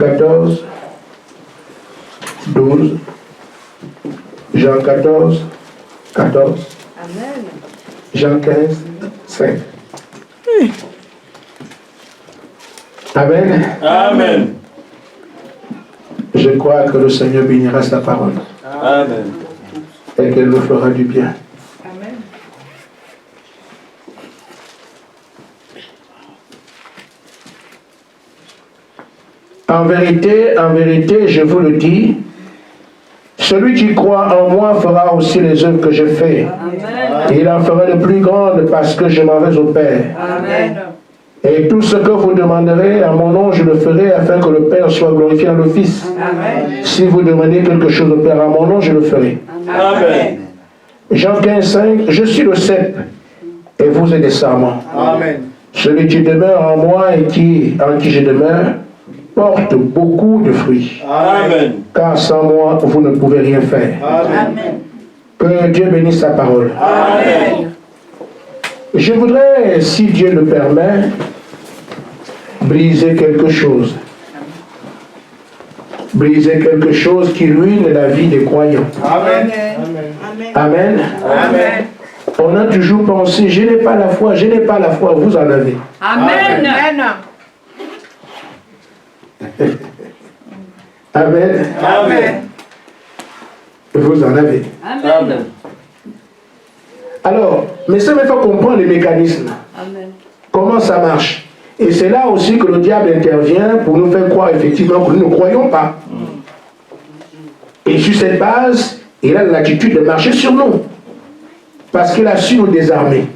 14, 12, Jean 14, 14, Amen. Jean 15, 5. Amen. Amen. Je crois que le Seigneur bénira sa parole Amen. et qu'elle nous fera du bien. Amen. En vérité, je vous le dis, celui qui croit en moi fera aussi les œuvres que je fais. Amen. Et il en fera de plus grandes parce que je m'en vais au Père. Amen. Et tout ce que vous demanderez à mon nom, je le ferai afin que le Père soit glorifié dans le Fils. Amen. Si vous demandez quelque chose au Père à mon nom, je le ferai. Amen. Jean 15, 5, je suis le cep et vous êtes des sarments. Amen. Celui qui demeure en moi et en qui je demeure porte beaucoup de fruits. Amen. Car sans moi, vous ne pouvez rien faire. Amen. Que Dieu bénisse sa parole. Amen. Je voudrais, si Dieu le permet, briser quelque chose. Briser quelque chose qui ruine la vie des croyants. Amen. Amen. Amen. On a toujours pensé, je n'ai pas la foi, je n'ai pas la foi, vous en avez. Amen. Amen. Amen. Vous en avez. Amen. Alors, mais ça il faut comprendre les mécanismes. Amen. Comment ça marche. Et c'est là aussi que le diable intervient pour nous faire croire effectivement que nous ne croyons pas. Et sur cette base, il a l'attitude de marcher sur nous. Parce qu'il a su nous désarmer.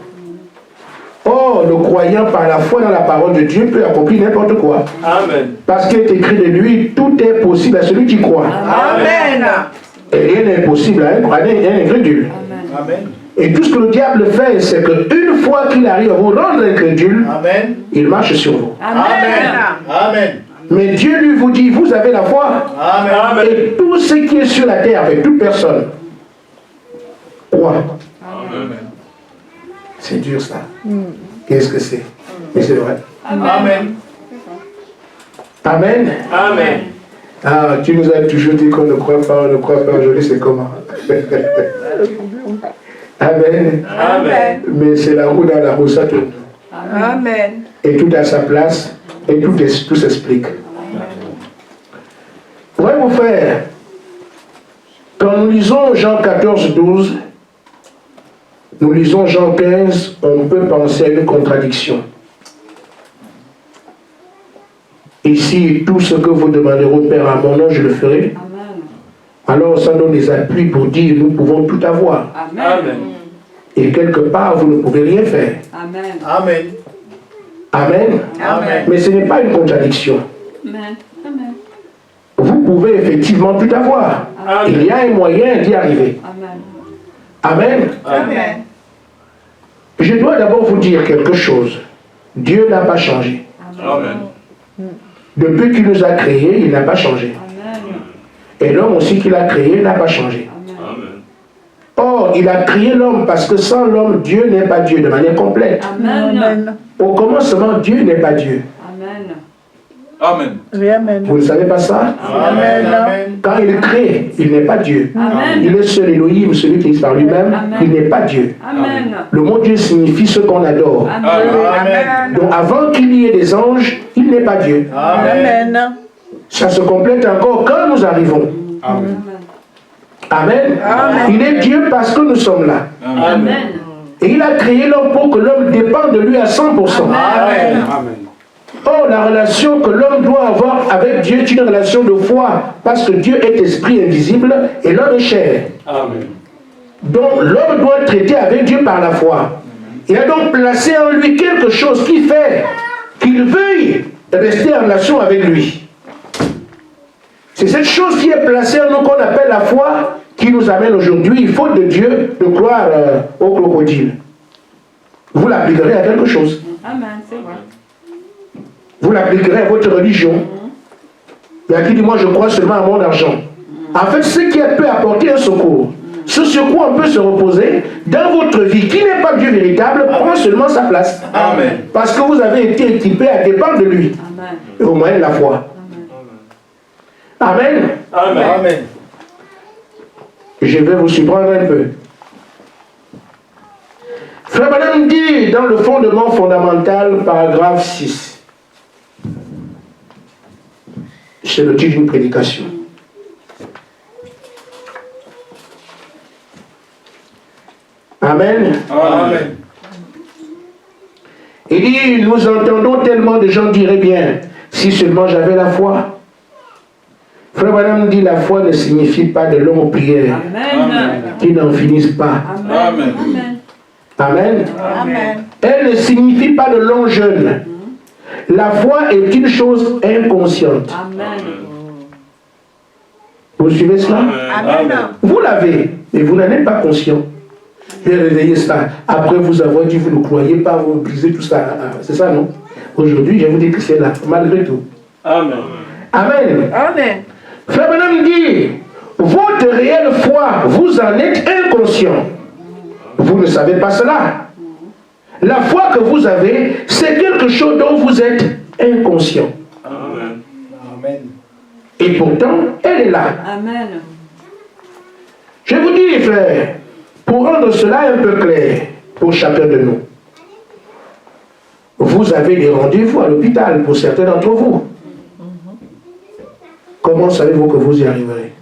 Or, le croyant par la foi dans la parole de Dieu peut accomplir n'importe quoi. Amen. Parce qu'il est écrit de lui, tout est possible à celui qui croit. Amen. Et rien n'est impossible à un incrédule. Amen. Et tout ce que le diable fait, c'est qu'une fois qu'il arrive à vous rendre incrédule, Amen. il marche sur vous. Amen. Amen. Mais Dieu lui vous dit, vous avez la foi. Amen. Et tout ce qui est sur la terre, avec toute personne, croit. Amen. C'est dur ça. Qu'est-ce que c'est? Mais c'est vrai. Amen. Amen. Amen. Ah, tu nous as toujours dit qu'on ne croit pas, on ne croit pas. Aujourd'hui, c'est comment? Amen. Amen. Mais c'est la roue dans la roue, ça tourne. Amen. Et tout à sa place, et tout s'explique. Voyez-vous, frères, quand nous lisons Jean 14, 12, nous lisons Jean 15, on peut penser à une contradiction. Ici, tout ce que vous demanderez au Père à mon nom, je le ferai. Amen. Alors, ça donne des appuis pour dire, nous pouvons tout avoir. Amen. Et quelque part, vous ne pouvez rien faire. Amen. Amen. Amen. Amen. Mais ce n'est pas une contradiction. Amen. Amen. Vous pouvez effectivement tout avoir. Amen. Il y a un moyen d'y arriver. Amen. Amen. Amen. Je dois d'abord vous dire quelque chose. Dieu n'a pas changé. Amen. Depuis qu'il nous a créés, il n'a pas changé. Amen. Et l'homme aussi qu'il a créé n'a pas changé. Amen. Or, il a créé l'homme parce que sans l'homme, Dieu n'est pas Dieu de manière complète. Amen. Au commencement, Dieu n'est pas Dieu. Amen. Amen. Vous ne savez pas ça? Amen. Amen. Quand il crée, il n'est pas Dieu. Amen. Il est seul Elohim, celui qui est par lui-même. Amen. Il n'est pas Dieu. Amen. Le mot Dieu signifie ce qu'on adore. Amen. Donc avant qu'il y ait des anges, il n'est pas Dieu. Amen. Ça se complète encore quand nous arrivons. Amen. Amen. Il est Dieu parce que nous sommes là. Amen. Et il a créé l'homme pour que l'homme dépende de lui à 100%. Amen. Or, la relation que l'homme doit avoir avec Dieu est une relation de foi, parce que Dieu est esprit invisible et l'homme est chair. Amen. Donc, l'homme doit traiter avec Dieu par la foi. Il a donc placé en lui quelque chose qui fait qu'il veuille rester en relation avec lui. C'est cette chose qui est placée en nous qu'on appelle la foi qui nous amène aujourd'hui, faute de Dieu, de croire au crocodile. Vous l'appliquerez à quelque chose. Amen. C'est vrai. Vous l'appliquerez à votre religion. Il y a qui dit, moi je crois seulement à mon argent. En fait, ce qui peut apporter un secours, ce sur quoi on peut se reposer dans votre vie, qui n'est pas Dieu véritable, prend seulement sa place. Amen. Parce que vous avez été équipé à dépendre de lui. Amen. Et au moyen de la foi. Amen. Amen. Amen. Je vais vous surprendre un peu. Frère Branham dit dans le fondement fondamental, paragraphe 6, c'est le titre d'une prédication. Amen. Amen. Il dit, nous entendons tellement de gens dire, eh bien, si seulement j'avais la foi. Frère Branham dit, la foi ne signifie pas de longues prières Amen. qui n'en finissent pas. Amen. Amen. Amen. Elle ne signifie pas de longs jeûnes. La foi est une chose inconsciente. Amen. Vous suivez cela? Amen. Vous l'avez, mais vous n'en êtes pas conscient. Vous réveillez ça. Après vous avoir dit, vous ne croyez pas, vous brisez tout ça. C'est ça, non? Aujourd'hui, je vous dis que c'est là, malgré tout. Amen. Amen. Amen. Frère Branham dit, votre réelle foi, vous en êtes inconscient. Vous ne savez pas cela. La foi que vous avez, c'est quelque chose dont vous êtes inconscient. Amen. Amen. Et pourtant, elle est là. Amen. Je vous dis, frère, pour rendre cela un peu clair pour chacun de nous, vous avez des rendez-vous à l'hôpital pour certains d'entre vous. Comment savez-vous que vous y arriverez?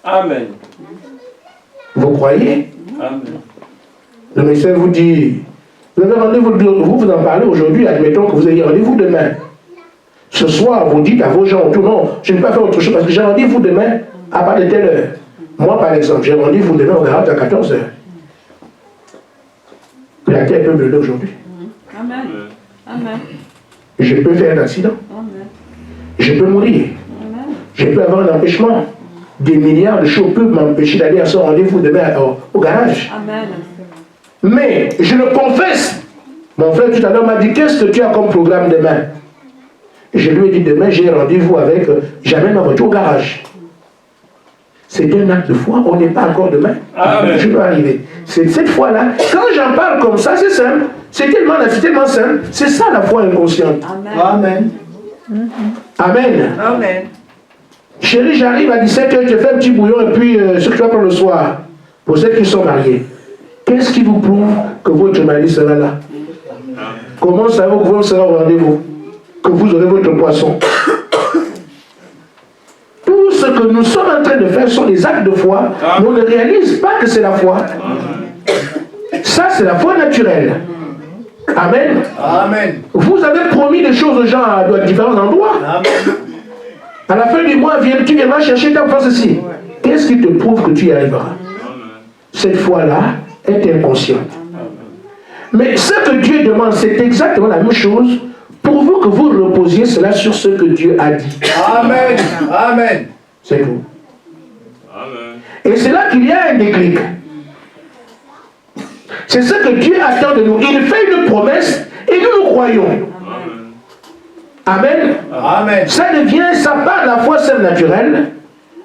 Amen. Vous croyez? Amen. Le médecin vous dit, vous avez rendez-vous, vous en parlez aujourd'hui, admettons que vous ayez rendez-vous demain. Ce soir, vous dites à vos gens autour, non, je ne peux pas faire autre chose parce que j'ai rendez-vous demain à part de telle heure. Moi, par exemple, j'ai rendez-vous demain au garage à 14 h. La terre peut brûler aujourd'hui. Amen. Amen. Je peux faire un accident. Amen. Je peux mourir. Amen. Je peux avoir un empêchement. Des milliards de choses peuvent m'empêcher d'aller à ce rendez-vous demain au garage. Amen. Mais je le confesse. Mon frère tout à l'heure m'a dit, qu'est-ce que tu as comme programme demain? Je lui ai dit, demain j'ai rendez-vous avec, j'amène ma voiture au garage. C'est un acte de foi, on n'est pas encore demain. Amen. Je dois arriver. C'est cette foi-là. Quand j'en parle comme ça, c'est simple. C'est tellement simple. C'est ça la foi inconsciente. Amen. Amen. Amen. Amen. Chérie, j'arrive à 17 h, je te fais un petit bouillon et puis ce que tu vas prendre le soir. Pour ceux qui sont mariés. Qu'est-ce qui vous prouve que votre mari sera là? Comment savez-vous que vous serez au rendez-vous? Que vous aurez votre poisson? Tout ce que nous sommes en train de faire sont des actes de foi, mais on ne réalise pas que c'est la foi. Ça, c'est la foi naturelle. Amen. Amen. Vous avez promis des choses aux gens à différents endroits. Amen. À la fin du mois, tu viendras chercher ta foi ceci. Qu'est-ce qui te prouve que tu y arriveras? Cette foi-là est inconsciente. Mais ce que Dieu demande, c'est exactement la même chose, pourvu que vous reposiez cela sur ce que Dieu a dit. Amen. Amen. C'est tout. Amen. Et c'est là qu'il y a un déclic. C'est ce que Dieu attend de nous. Il fait une promesse et nous croyons. Amen. Amen. Ça part de la foi naturelle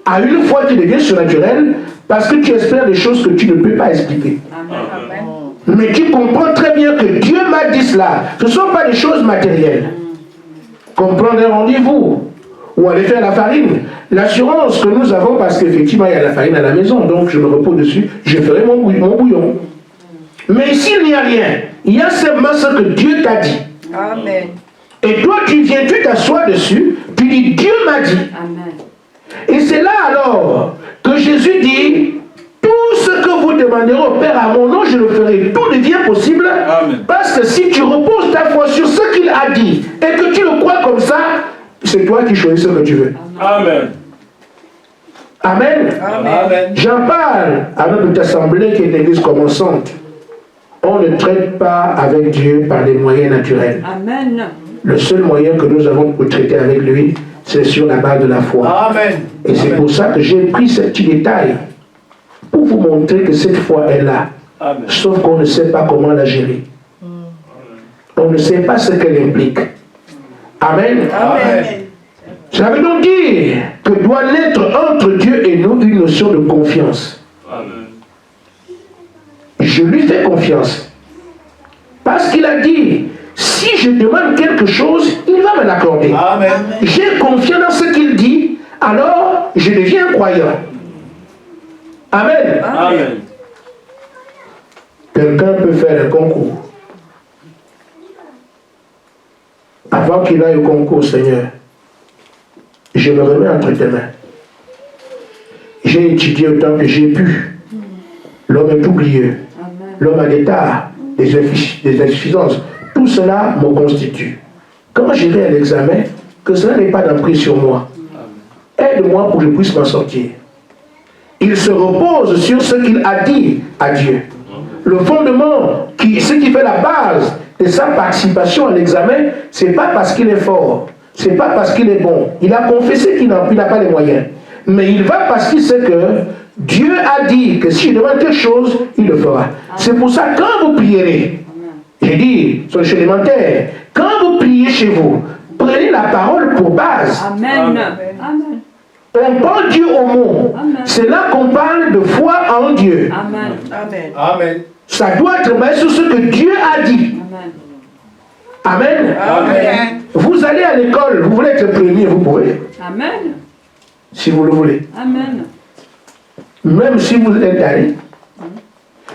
à une foi qui devient surnaturelle parce que tu espères des choses que tu ne peux pas expliquer. Amen. Mais tu comprends très bien que Dieu m'a dit cela. Ce ne sont pas des choses matérielles. Comme prendre un rendez-vous ou aller faire la farine. L'assurance que nous avons, parce qu'effectivement il y a la farine à la maison, donc je me repose dessus, je ferai mon bouillon. Mais s'il n'y a rien, il y a seulement ce que Dieu t'a dit. Amen. Et toi tu viens, tu t'assois dessus, tu dis Dieu m'a dit. Amen. Et c'est là alors que Jésus dit, tout ce que vous demanderez au Père à mon nom, je le ferai. Tout devient possible. Amen. Parce que si tu reposes ta foi sur ce qu'il a dit et que tu le crois comme ça, c'est toi qui choisis ce que tu veux. Amen. Amen. Amen. J'en parle à notre assemblée qui est une église commençante. On ne traite pas avec Dieu par des moyens naturels. Amen. Le seul moyen que nous avons pour traiter avec lui, c'est sur la base de la foi. Amen. Et c'est pour ça que j'ai pris ce petit détail pour vous montrer que cette foi est là. Amen. Sauf qu'on ne sait pas comment la gérer. On ne sait pas ce qu'elle implique. Amen. Amen. Ça veut donc dire que doit naître entre Dieu et nous une notion de confiance. Amen. Je lui fais confiance. Parce qu'il a dit, si je demande quelque chose, il va me l'accorder. Amen. J'ai confiance dans ce qu'il dit, alors je deviens croyant. Amen. Amen. Quelqu'un peut faire un concours. Avant qu'il aille au concours, Seigneur, je me remets entre tes mains. J'ai étudié autant que j'ai pu. L'homme est oublieux. L'homme a des tares, des insuffisances. Tout cela me constitue. Quand j'irai à l'examen, que cela n'ait pas d'emprise sur moi. Aide-moi pour que je puisse m'en sortir. Il se repose sur ce qu'il a dit à Dieu. Le fondement, ce qui fait la base de sa participation à l'examen, ce n'est pas parce qu'il est fort, ce n'est pas parce qu'il est bon. Il a confessé qu'il n'a pas les moyens. Mais il va parce qu'il sait que Dieu a dit que si je demande quelque chose, il le fera. C'est pour ça, quand vous prierez, j'ai dit sur les élémentaires, quand vous priez chez vous, prenez la parole pour base. Amen. Amen. On prend Dieu au mot. C'est là qu'on parle de foi en Dieu. Amen. Amen. Amen. Ça doit être basé sur ce que Dieu a dit. Amen. Amen. Amen. Vous allez à l'école, vous voulez être premier, vous pouvez. Amen. Si vous le voulez. Amen. Même si vous êtes allé.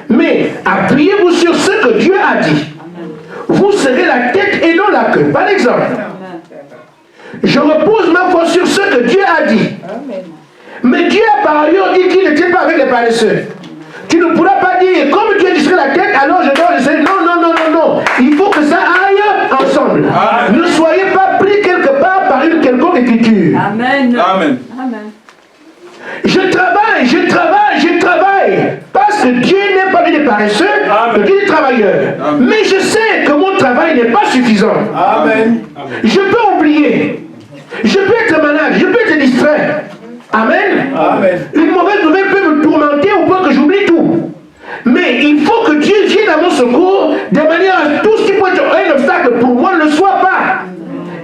Mais appuyez-vous sur ce que Dieu a dit. Vous serez la tête et non la queue. Par exemple, je repose ma foi sur ce que Dieu a dit. Mais Dieu a par ailleurs dit qu'il n'était pas avec les paresseux. Tu ne pourras pas dire, comme Dieu dit serait la tête, alors je dois essayer. Non, non, non, non, non. Il faut que ça aille ensemble. Amen. Ne soyez pas pris quelque part par une quelconque écriture. Amen. Amen. Amen. Je travaille, je travaille, je travaille. Parce que Dieu n'est pas des paresseux, mais des travailleurs. Amen. Mais je sais que mon travail n'est pas suffisant. Amen. Je peux oublier. Je peux être malade, je peux être distrait. Amen. Amen. Une mauvaise nouvelle peut me tourmenter au point que j'oublie tout. Mais il faut que Dieu vienne à mon secours de manière à tout ce qui peut être un obstacle pour moi ne le soit pas.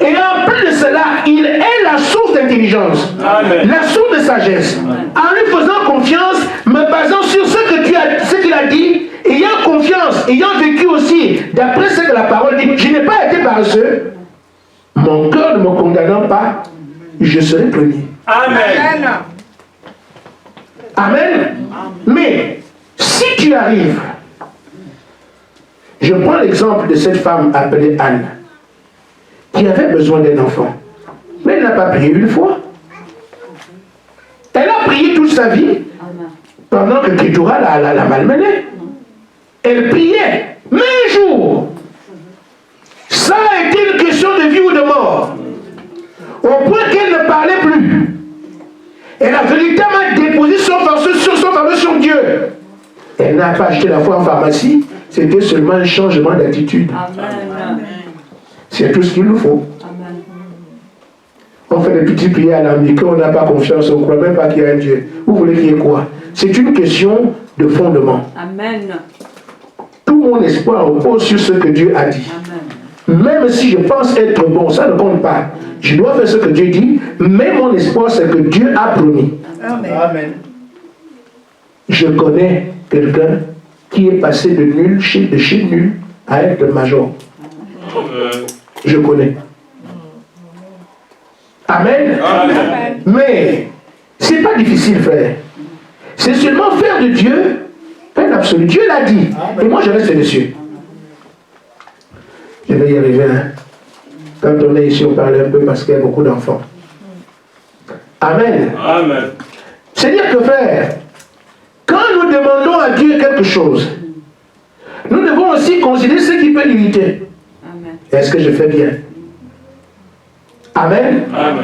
Et en plus de cela, il est la source d'intelligence, la source de sagesse. En lui faisant confiance, me basant sur ce qu'il a dit, ayant confiance, ayant vécu aussi, d'après ce que la parole dit, je n'ai pas été paresseux. Mon cœur ne me condamnant pas, je serai premier. Amen. Amen. Mais si tu arrives, je prends l'exemple de cette femme appelée Anne, qui avait besoin d'un enfant. Mais elle n'a pas prié une fois. Elle a prié toute sa vie, pendant que Ketura l'a malmenée. Elle priait, mais un jour, ça a été une question de vie ou de mort, au point qu'elle ne parlait plus. Elle a véritablement déposé son fardeau sur Dieu. Elle n'a pas acheté la foi en pharmacie, c'était seulement un changement d'attitude. C'est tout ce qu'il nous faut. Amen. On fait des petites prières alambiquées, on n'a pas confiance, on ne croit même pas qu'il y a un Dieu. Vous voulez qu'il y ait quoi? C'est une question de fondement. Amen. Tout mon espoir repose sur ce que Dieu a dit. Amen. Même si je pense être bon, ça ne compte pas. Je dois faire ce que Dieu dit, mais mon espoir, c'est que Dieu a promis. Amen. Je connais quelqu'un qui est passé de chez nul à être major. Je connais. Amen. Amen. Mais c'est pas difficile, frère. C'est seulement faire de Dieu un absolu. Dieu l'a dit. Et moi, je reste dessus. Je vais y arriver. Hein. Quand on est ici, on parle un peu parce qu'il y a beaucoup d'enfants. Amen. Amen. C'est-à-dire que, frère, quand nous demandons à Dieu quelque chose, nous devons aussi considérer ce qui peut l'irriter. Est-ce que je fais bien? Amen. Amen.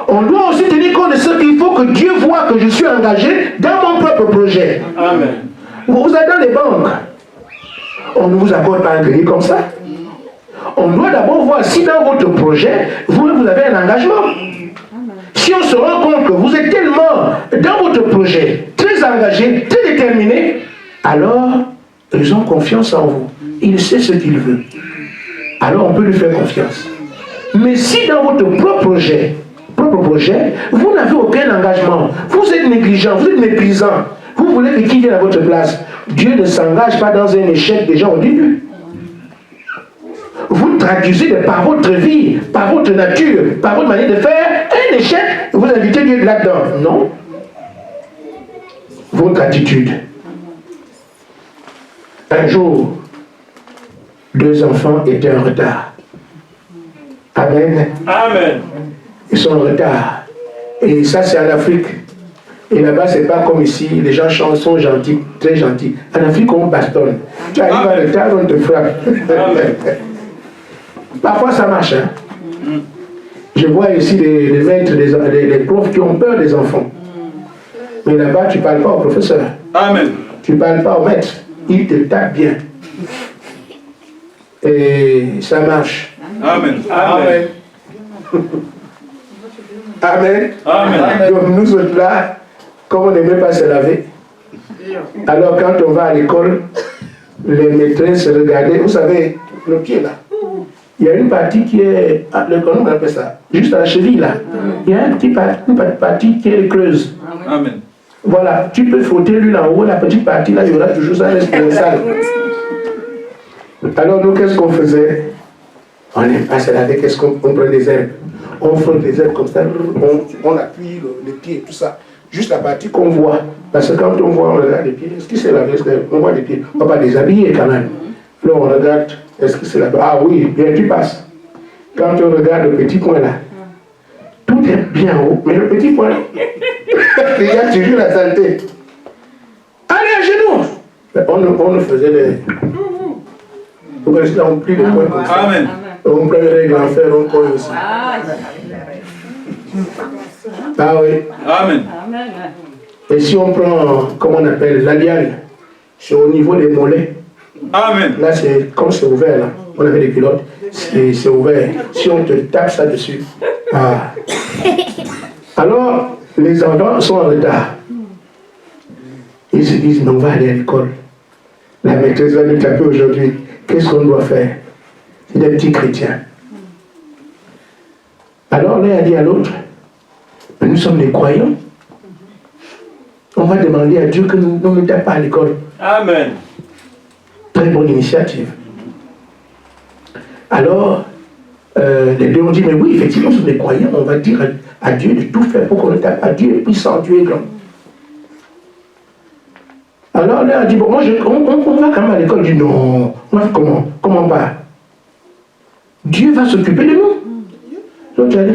On doit aussi tenir compte de ce qu'il faut que Dieu voit que je suis engagé dans mon propre projet. Amen. Vous êtes dans les banques. On ne vous accorde pas un crédit comme ça. On doit d'abord voir si dans votre projet, vous avez un engagement. Si on se rend compte que vous êtes tellement dans votre projet, très engagé, très déterminé, alors ils ont confiance en vous. Il sait ce qu'il veut. Alors on peut lui faire confiance. Mais si dans votre propre projet, vous n'avez aucun engagement, vous êtes négligent, vous êtes méprisant, vous voulez que qui vienne à votre place, Dieu ne s'engage pas dans un échec déjà au début. Vous traduisez par votre vie, par votre nature, par votre manière de faire, un échec, vous invitez Dieu là-dedans. Non. Votre attitude. Un jour, 2 enfants étaient en retard. Amen. Amen. Ils sont en retard. Et ça, c'est en Afrique. Et là-bas, c'est pas comme ici. Les gens sont gentils, très gentils. En Afrique, on bastonne. Tu arrives en retard, on te frappe. Parfois, ça marche. Hein? Je vois ici des maîtres, des profs qui ont peur des enfants. Mais là-bas, tu ne parles pas au professeur. Amen. Tu ne parles pas au maître. Il te tape bien. Et ça marche. Amen. Amen. Amen. Amen. Donc nous autres là, comme on n'aimait pas se laver, alors quand on va à l'école, les maîtresses regardaient, vous savez, le pied là. Il y a une partie qui est, comment on appelle ça, juste à la cheville là. Il y a une partie qui est creuse. Amen. Voilà, tu peux frotter l'huile en haut, la petite partie là, il y aura toujours ça reste sale. Alors nous, qu'est-ce qu'on faisait? On n'aime pas se laver, qu'est-ce qu'on prend des herbes? On frotte les herbes comme ça, on appuie les pieds, tout ça. Juste la partie qu'on voit. Parce que quand on voit, on regarde les pieds. Est-ce que c'est lavé? On voit les pieds. On ne va pas déshabiller quand même. Là, on regarde. Est-ce que c'est lavé? Ah oui, bien, tu passes. Quand on regarde le petit point là, tout est bien haut. Mais le petit point, regarde toujours la saleté. Allez, à genoux! On nous faisait des... Vous connaissez, on plie le point comme ça. Amen. On prend les règles en fer, on colle aussi. Ah oui. Amen. Et si on prend, comment on appelle, la liane, c'est au niveau des mollets. Amen. Là, c'est comme c'est ouvert, là. On avait des culottes, c'est ouvert. Si on te tape ça dessus. Ah. Alors, les enfants sont en retard. Ils se disent, mais on va aller à l'école. La maîtresse va nous taper aujourd'hui. Qu'est-ce qu'on doit faire? C'est des petits chrétiens. Alors l'un a dit à l'autre, mais nous sommes des croyants. On va demander à Dieu que nous ne nous tape pas à l'école. Amen. Très bonne initiative. Alors, les deux ont dit, mais oui, effectivement, nous sommes des croyants. On va dire à Dieu de tout faire pour qu'on ne tape pas. Dieu est puissant, Dieu est grand. Alors l'un a dit, bon, moi, on va quand même à l'école. Il dit, non, moi, comment pas? Dieu va s'occuper de nous. L'autre a dit,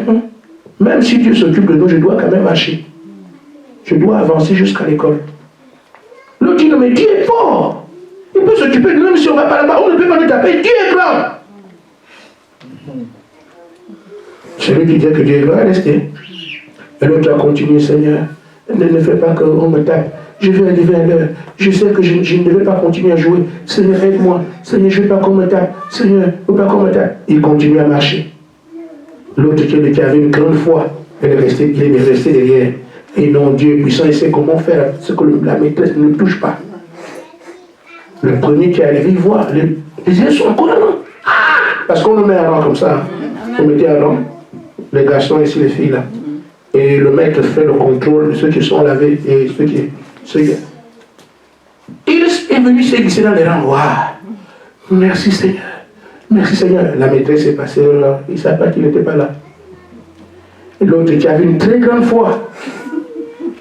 même si Dieu s'occupe de nous, je dois quand même marcher. Je dois avancer jusqu'à l'école. L'autre dit, non, mais Dieu est fort. Il peut s'occuper de nous, même si on ne va pas là-bas, on ne peut pas nous taper. Dieu est grand. Celui qui dit que Dieu est grand est resté. Et l'autre a continué, Seigneur, ne fais pas qu'on me tape. Je vais arriver à l'heure. Je sais que je ne vais pas continuer à jouer. Seigneur, aide-moi. Seigneur, je ne veux pas qu'on me tape. Seigneur, je ne veux pas qu'on me tape. Il continue à marcher. L'autre qui avait une grande foi, il est resté derrière. Et non, Dieu est puissant, il sait comment faire ce que la maîtresse ne touche pas. Le premier qui est arrivé, il voit, les yeux sont encore là. Parce qu'on nous met à rang comme ça. On mettait à rang. Les garçons ici, les filles là. Et le maître fait le contrôle de ceux qui sont lavés et ceux qui... Il est venu se glisser dans les rangs. Waouh! Merci Seigneur. Merci Seigneur. La maîtresse est passée là. Il ne savait pas qu'il n'était pas là. Et l'autre qui avait une très grande foi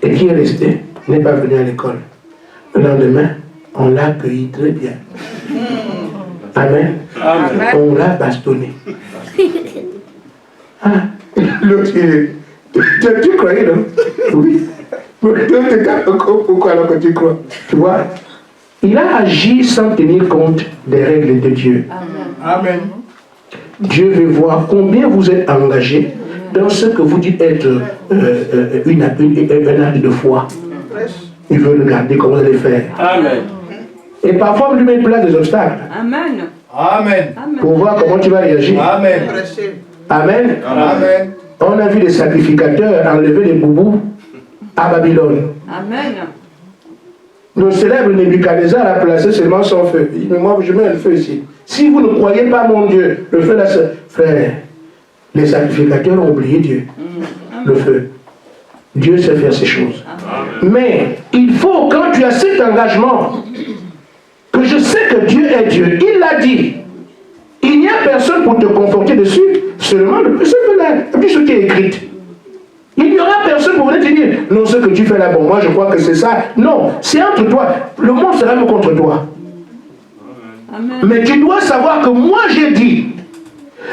et qui est resté, n'est pas venu à l'école. Le lendemain, on l'a accueilli très bien. Amen. Amen. On l'a bastonné. Ah. L'autre, tu croyais, non? Oui. Pourquoi alors que tu crois? Tu vois? Il a agi sans tenir compte des règles de Dieu. Amen. Dieu veut voir combien vous êtes engagés dans ce que vous dites être un acte de foi. Il veut regarder comment vous allez faire. Amen. Et parfois, on lui met place des obstacles. Amen. Amen. Pour voir comment tu vas réagir. Amen. Amen. Amen. On a vu des sacrificateurs enlever les boubous à Babylone. Amen. Le célèbre Nebuchadnezzar a placé seulement son feu. Il dit, mais moi, je mets le feu ici. Si vous ne croyez pas mon Dieu, le feu là, frère, les sacrificateurs ont oublié Dieu. Le feu. Dieu sait faire ces choses. Mais il faut, quand tu as cet engagement, que je sais que Dieu est Dieu, il l'a dit. Il n'y a personne pour te conforter dessus, seulement le peuple là, puis ce qui est écrit. Il n'y aura personne de te dire, non, ce que tu fais là, bon, moi je crois que c'est ça. Non, c'est entre toi. Le monde sera même contre toi. Amen. Mais tu dois savoir que moi j'ai dit,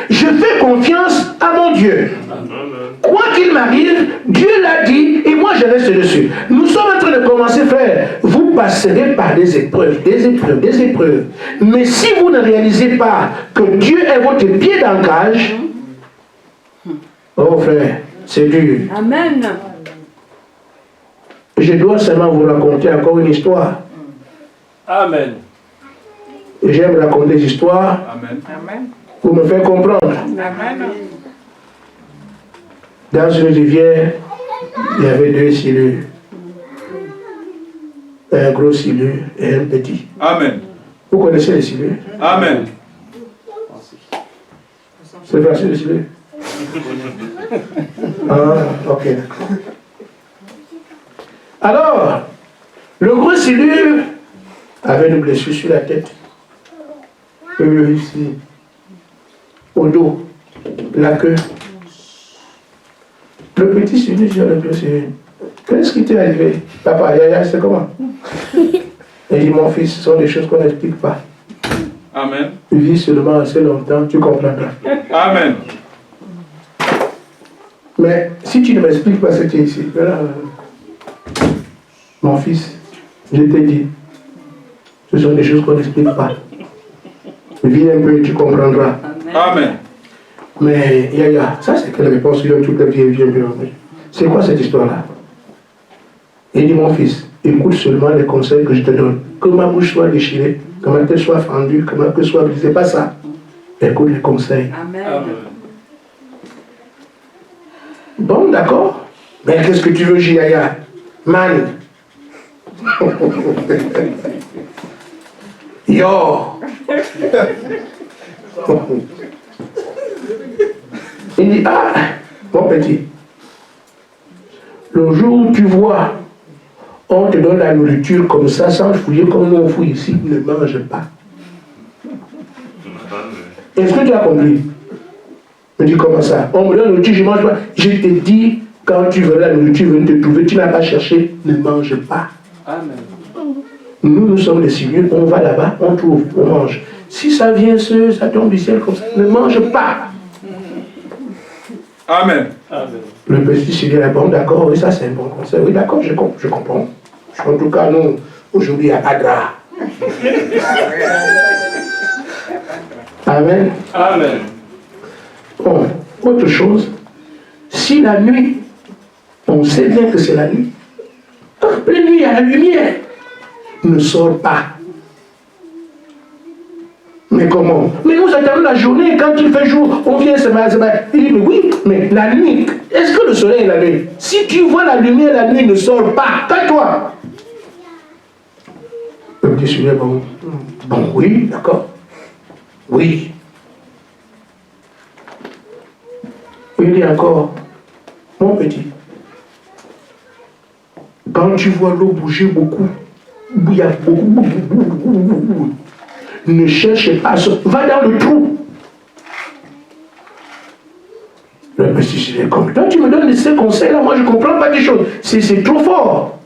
je fais confiance à mon Dieu. Quoi qu'il m'arrive, Dieu l'a dit et moi je reste dessus. Nous sommes en train de commencer, frère. Vous passerez par des épreuves, des épreuves, des épreuves. Mais si vous ne réalisez pas que Dieu est votre pied d'ancrage, oh frère, c'est dur. Amen. Je dois seulement vous raconter encore une histoire. Amen. J'aime raconter des histoires Amen. Amen. pour me faire comprendre. Amen. Dans une rivière, il y avait deux cellules. Un gros cellule et un petit. Amen. Vous connaissez les cellules? Amen. C'est facile les cellules? Ah, ok, d'accord. Alors, le gros cellule avait une blessure sur la tête. Ici, au dos, la queue. Le petit cellule, j'ai le cellule. Qu'est-ce qui t'est arrivé? Papa, Yaya, c'est comment? Il dit, mon fils, ce sont des choses qu'on n'explique pas. Amen. Tu vis seulement assez longtemps, tu comprendras. Amen. Mais si tu ne m'expliques pas ce qui est ici, voilà, mon fils, je t'ai dit, ce sont des choses qu'on n'explique pas. Vis un peu et tu comprendras. Amen. Mais Yaya, ça c'est quelle réponse que toute la vie vient. C'est quoi cette histoire-là? Il dit, mon fils, écoute seulement les conseils que je te donne. Que ma bouche soit déchirée, que ma tête soit fendue, que ma queue soit brisée, pas ça. Écoute les conseils. Amen. Bon, d'accord. Mais qu'est-ce que tu veux, Yaya? Man. Yo. Il dit, ah, mon petit, le jour où tu vois, on te donne la nourriture comme ça, sans fouiller comme nous on fouille ici, ne mange pas. Est-ce que tu as compris? Il me dit, comment ça? On me donne la nourriture, je ne mange pas. Je te dis, quand tu veux la nourriture, venir te trouver, tu n'as pas cherché, ne mange pas. Amen. Nous sommes des civils, on va là-bas, on trouve, on mange. Si ça vient, ça tombe du ciel comme ça, ne mange pas. Amen. Le petit s'est dit, bon, d'accord, oui, ça c'est un bon conseil. Oui, d'accord, je comprends. En tout cas, nous, aujourd'hui, il n'y a pas de drap. Amen. Amen. Bon, autre chose, si la nuit, on sait bien que c'est la nuit, en pleine nuit, il y a la lumière, ne sors pas. Mais comment? Mais nous attendons la journée, quand il fait jour, on vient se mettre. Il dit, mais oui, mais la nuit, est-ce que le soleil est la nuit? Si tu vois la lumière la nuit, ne sors pas, tais-toi. Le petit sujet, bon, oui, d'accord. Oui. Il dit encore, mon petit, quand tu vois l'eau bouger beaucoup, il y a beaucoup, ne cherche pas à sortir, va dans le trou. Le petit se dit, comme toi tu me donnes ces conseils-là, moi je ne comprends pas des choses, c'est trop fort.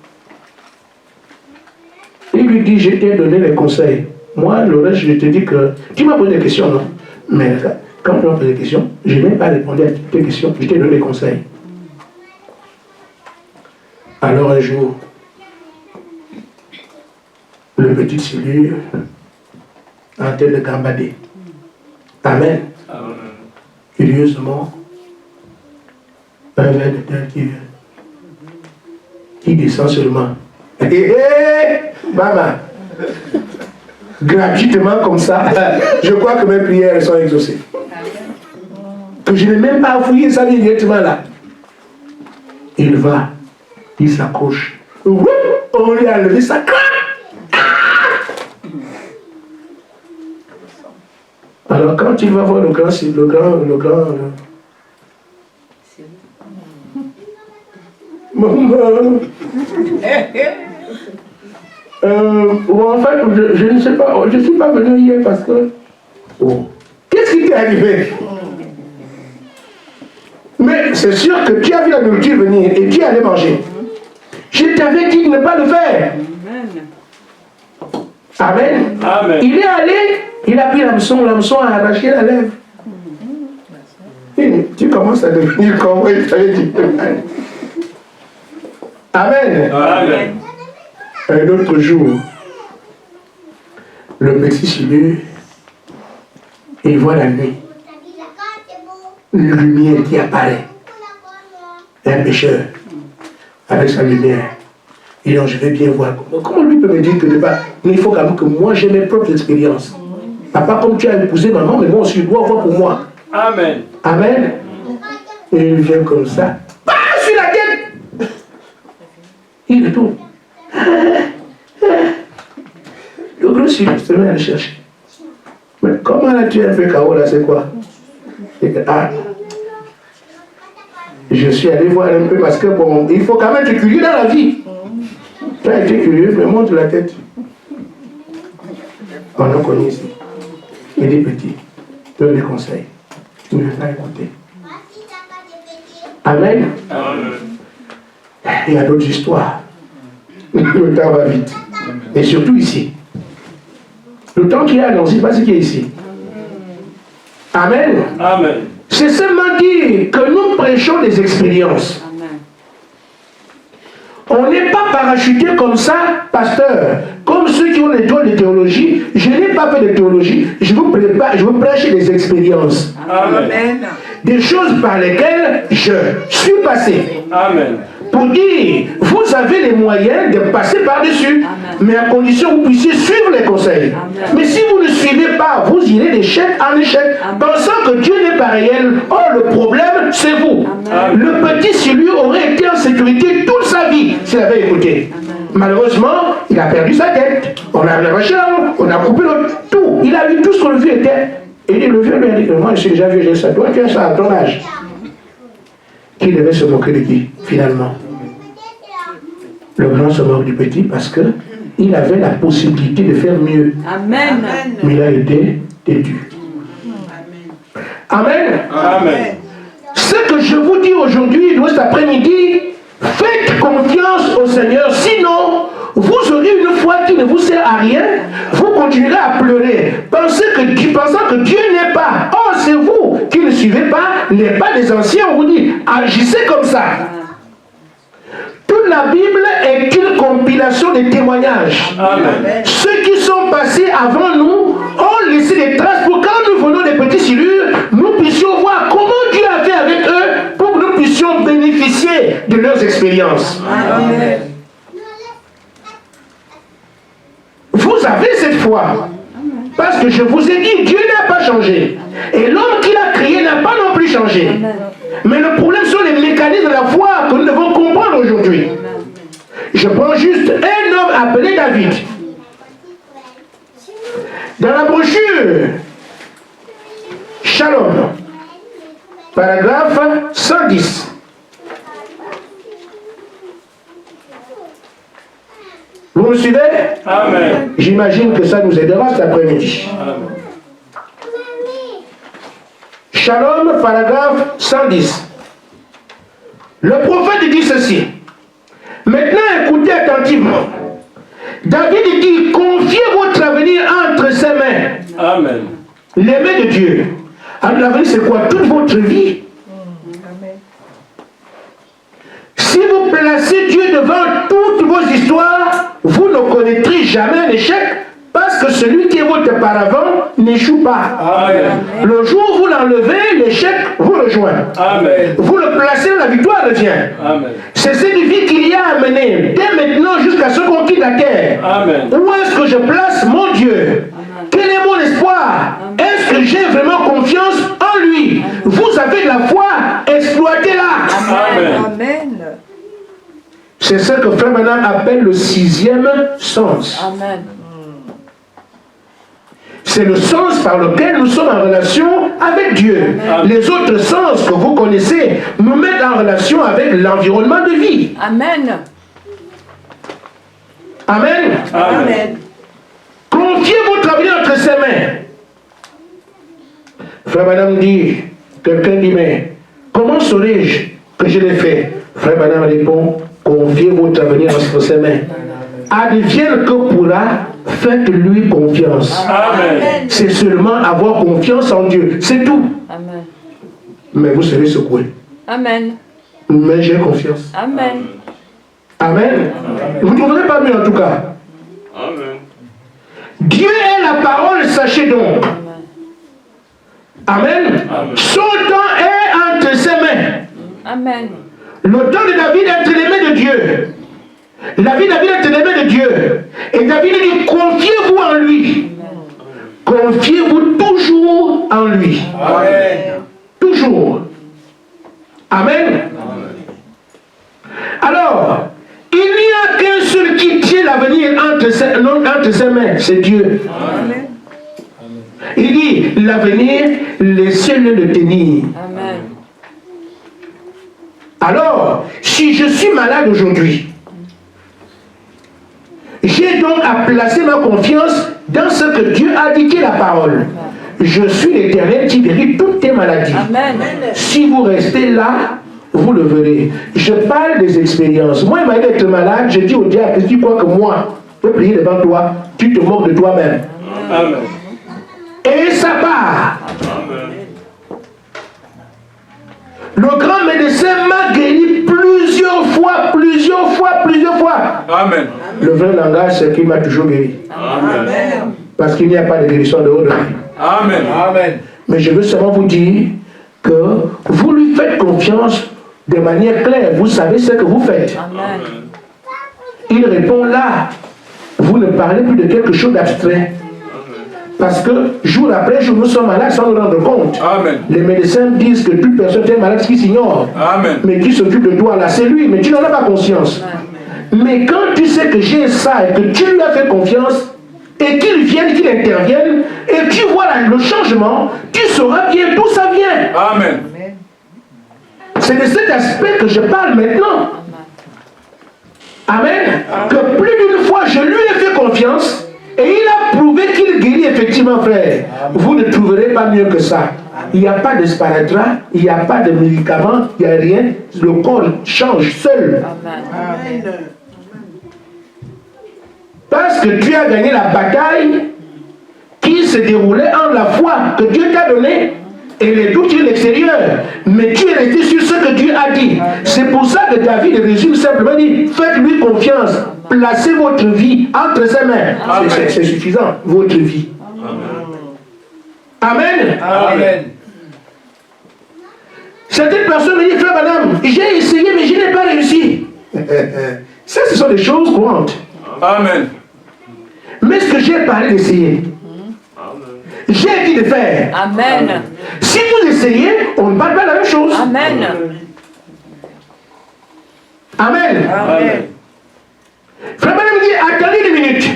Il lui dit, je t'ai donné les conseils. Moi, le reste, je te dis que, tu m'as posé des questions, non? Mais quand tu m'as posé des questions, je n'ai même pas répondu à tes questions, je t'ai donné des conseils. Alors un jour, le petit cellule en train de gambader. Amen. Amen. Curieusement, un verre de terre qui descend seulement. Maman, gratuitement comme ça, je crois que mes prières sont exaucées. Que je n'ai même pas fouillé, ça vient directement là. Il va, il s'accroche. On lui a levé sa craque. Alors quand il va voir le grand, maman, en fait, je ne sais pas, je ne suis pas venu hier parce que... Oh. Qu'est-ce qui t'est arrivé? Mais c'est sûr que tu as vu la nourriture venir et tu allais manger. Je t'avais dit de ne pas le faire. Amen. Amen. Il est allé, il a pris l'hameçon a arraché la lèvre. Et tu commences à devenir comme il t'avait dit. Amen. Amen. Un autre jour, le petit Silu, il voit la nuit. Une lumière qui apparaît. Un pécheur, avec sa lumière. Et donc je vais bien voir. Comment lui peut me dire que ne pas. Mais il faut quand même que moi j'ai mes propres expériences. Papa, comme tu as épousé maman, mais moi aussi je dois voir pour moi. Amen. Amen. Et il vient comme ça. Bah, sur la tête. Il retourne. Le gros Silu se met à le chercher. Mais comment là tu es un peu KO là, c'est quoi? C'est que, ah, je suis allé voir un peu parce que bon, il faut quand même être curieux dans la vie. Tu as été curieux, mais monte la tête. On a connu ici. Il est petit. Donne des conseils. Tu ne veux pas écouter. Amen. Amen. Il y a d'autres histoires. Le temps va vite. Et surtout ici. Le temps qu'il y a annoncé, c'est pas ce qui est ici. Amen. Amen. C'est seulement dire que nous prêchons des expériences. On n'est pas parachuté comme ça, pasteur. Comme ceux qui ont les doigts de théologie. Je n'ai pas fait de théologie. Je vous prêche des expériences. Amen. Des choses par lesquelles je suis passé. Amen. Pour dire, vous avez les moyens de passer par-dessus, mais à condition que vous puissiez suivre les conseils. Amen. Mais si vous ne suivez pas, vous irez d'échec en échec, pensant que Dieu n'est pas réel. Or, le problème, c'est vous. Amen. Le petit, si lui aurait été en sécurité toute sa vie, s'il avait écouté. Amen. Malheureusement, il a perdu sa tête. On a arraché l'homme, on a coupé tout. Il a eu tout ce que le vieux était. Et le vieux lui a dit que moi, je suis déjà vieux, j'ai ça. Toi, tu as ça à ton âge. Qui devait se moquer de qui, finalement? Le grand se moque du petit parce qu'il avait la possibilité de faire mieux. Amen. Mais il a été têtu. Amen. Amen. Ce que je vous dis aujourd'hui, cet après-midi, faites confiance au Seigneur. Sinon, vous aurez une foi qui ne vous sert à rien. Vous continuerez à pleurer. Pensant que Dieu n'est pas. Or, c'est vous qui ne suivez pas, n'est pas des anciens. On vous dit, agissez comme ça. Toute la Bible est une compilation de témoignages. Amen. Ceux qui sont passés avant nous ont laissé des traces pour quand nous venons des petits silures, nous puissions voir comment Dieu a fait avec eux pour que nous puissions bénéficier de leurs expériences. Amen. Vous avez cette foi. Parce que je vous ai dit, Dieu n'a pas changé. Et l'homme qui l'a créé n'a pas non plus changé. Mais le problème sont les mécanismes de la foi que nous devons comprendre aujourd'hui. Je prends juste un homme appelé David. Dans la brochure Shalom, paragraphe 110. Vous me suivez? Amen. J'imagine que ça nous aidera cet après-midi. Shalom, paragraphe 110. Le prophète dit ceci. Maintenant, écoutez attentivement. David dit, confiez votre avenir entre ses mains. Amen. Les mains de Dieu. Alors l'avenir, c'est quoi? Toute votre vie. Si vous placez Dieu devant toutes vos histoires, vous ne connaîtrez jamais un échec, parce que celui qui est votre paravent n'échoue pas. Amen. Le jour où vous l'enlevez, l'échec vous rejoint. Amen. Vous le placez, la victoire revient. Amen. C'est cette vie qu'il y a à mener, dès maintenant jusqu'à ce qu'on quitte la terre. Amen. Où est-ce que je place mon Dieu? Quel est mon espoir? Est-ce que j'ai vraiment confiance en lui? Vous avez de la foi, exploitez-la. Amen. Amen. C'est ce que Frère Branham appelle le 6e sens. Amen. C'est le sens par lequel nous sommes en relation avec Dieu. Amen. Les autres sens que vous connaissez nous mettent en relation avec l'environnement de vie. Amen. Amen. Amen. Confiez votre avenir entre ses mains. Frère Branham dit, quelqu'un dit, mais comment saurais-je que je l'ai fait? Frère Branham répond, confiez votre avenir entre ses mains. Advienne que pourra, faites-lui confiance. Amen. C'est seulement avoir confiance en Dieu. C'est tout. Amen. Mais vous serez secoué. Amen. Mais j'ai confiance. Amen. Amen. Vous ne trouverez pas mieux en tout cas. Amen. Dieu est la parole, sachez donc. Amen. Son temps est entre ses mains. Amen. Le temps de David est entre les mains de Dieu. La vie de David est entre les mains de Dieu. Et David dit, confiez-vous en lui. Confiez-vous toujours en lui. Amen. Toujours. Amen. Alors, il n'y a qu'un seul qui tient l'avenir entre ses mains, c'est Dieu. Amen. Il dit, l'avenir, laissez-le le tenir. Amen. Alors, si je suis malade aujourd'hui, j'ai donc à placer ma confiance dans ce que Dieu a dit, qui est la parole. Je suis l'Éternel qui guérit toutes tes maladies. Amen. Si vous restez là, vous le verrez. Je parle des expériences. Moi, il m'a dit d'être malade, je dis au diable, tu crois que moi, je peux prier devant toi, tu te moques de toi-même. Amen. Et ça part. Amen. Le grand médecin m'a guéri plusieurs fois. Amen. Le vrai langage, c'est qu'il m'a toujours guéri. Amen. Parce qu'il n'y a pas de guérison de haut de lui. Amen. Amen. Mais je veux seulement vous dire que vous lui faites confiance de manière claire. Vous savez ce que vous faites. Amen. Il répond là. Vous ne parlez plus de quelque chose d'abstrait. Parce que jour après jour, nous sommes malades sans nous rendre compte. Amen. Les médecins disent que toute personne qui est malade, qui s'ignore. Amen. Mais qui s'occupe de toi là, c'est lui. Mais tu n'en as pas conscience. Mais quand tu sais que j'ai ça et que tu lui as fait confiance, et qu'il vienne, qu'il intervienne, et tu vois là, le changement, tu sauras bien d'où ça vient. Amen. C'est de cet aspect que je parle maintenant. Amen. Que plus d'une fois, je lui ai fait confiance, et il a prouvé qu'il guérit effectivement, frère. Vous ne trouverez pas mieux que ça. Il n'y a pas de sparadrap, il n'y a pas de médicaments, il n'y a rien. Le corps change seul. Amen. Parce que tu as gagné la bataille qui se déroulait en la foi que Dieu t'a donnée. Et les doutes sur l'extérieur. Mais tu es resté sur ce que Dieu a dit. C'est pour ça que David résume simplement dit, faites-lui confiance. Placez votre vie entre ses mains. C'est suffisant. Votre vie. Amen. Amen. Certaines personnes me disent, frère Branham, j'ai essayé mais je n'ai pas réussi. Ça, ce sont des choses courantes. Amen. Mais ce que j'ai parlé d'essayer, j'ai dit de faire. Amen. Si vous essayez, on ne parle pas de la même chose. Amen. Amen. Amen. Frère Branham dit, attendez 2 minutes.